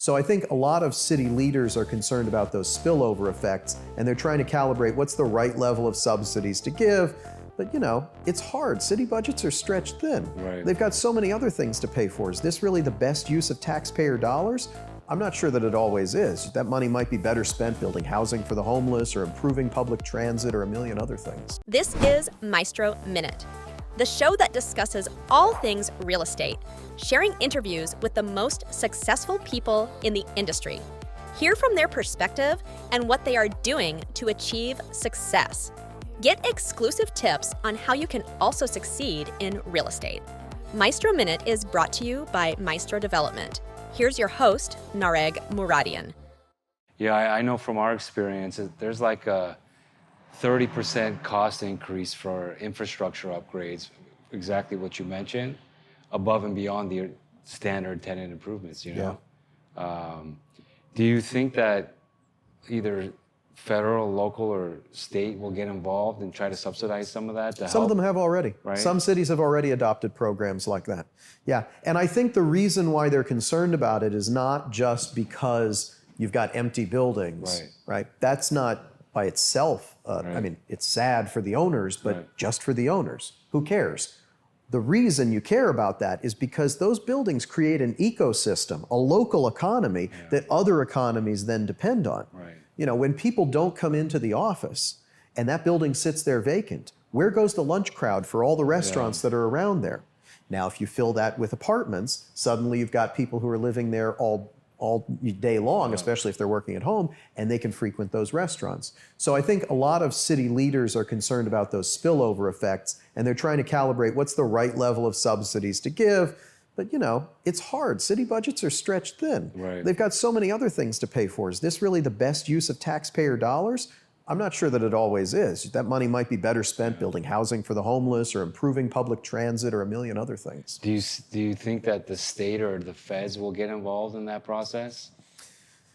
So I think a lot of city leaders are concerned about those spillover effects, and they're trying to calibrate what's the right level of subsidies to give. But it's hard. City budgets are stretched thin. Right. They've got so many other things to pay for. Is this really the best use of taxpayer dollars? I'm not sure that it always is. That money might be better spent building housing for the homeless or improving public transit or a million other things. This is Maestro Minute, the show that discusses all things real estate, sharing interviews with the most successful people in the industry. Hear from their perspective and what they are doing to achieve success. Get exclusive tips on how you can also succeed in real estate. Maestro Minute is brought to you by Maestro Development. Here's your host, Nareg Muradian. Yeah, I know from our experience, there's like a 30% cost increase for infrastructure upgrades, exactly what you mentioned, above and beyond the standard tenant improvements, Yeah. Do you think that either federal, local, or state will get involved and try to subsidize some of that to help? Some of them have already. Right? Some cities have already adopted programs like that. Yeah, and I think the reason why they're concerned about it is not just because you've got empty buildings, right? That's not by itself, I mean, it's sad for the owners, but just for the owners. Who cares? The reason you care about that is because those buildings create an ecosystem, a local economy that other economies then depend on. Right. When people don't come into the office and that building sits there vacant, where goes the lunch crowd for all the restaurants that are around there? Now, if you fill that with apartments, suddenly you've got people who are living there all day long, especially if they're working at home, and they can frequent those restaurants. So I think a lot of city leaders are concerned about those spillover effects, and they're trying to calibrate what's the right level of subsidies to give. But it's hard. City budgets are stretched thin. Right. They've got so many other things to pay for. Is this really the best use of taxpayer dollars? I'm not sure that it always is. That money might be better spent building housing for the homeless or improving public transit or a million other things. Do you think that the state or the feds will get involved in that process?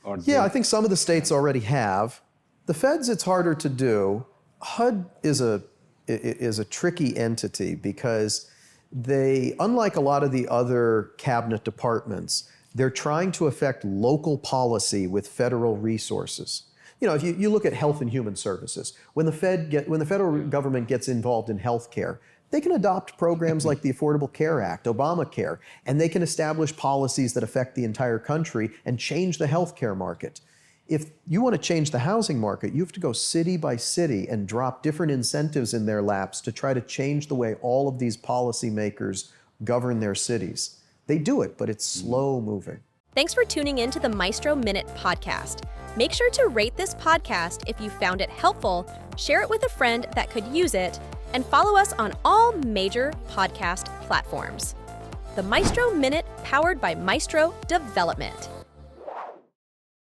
I think some of the states already have. The feds, it's harder to do. HUD is a tricky entity because they, unlike a lot of the other cabinet departments, they're trying to affect local policy with federal resources. If you look at health and human services, when the federal government gets involved in healthcare, they can adopt programs like the Affordable Care Act, Obamacare, and they can establish policies that affect the entire country and change the healthcare market. If you want to change the housing market, you have to go city by city and drop different incentives in their laps to try to change the way all of these policymakers govern their cities. They do it, but it's slow moving. Thanks for tuning in to the Maestro Minute Podcast. Make sure to rate this podcast if you found it helpful, share it with a friend that could use it, and follow us on all major podcast platforms. The Maestro Minute, powered by Maestro Development.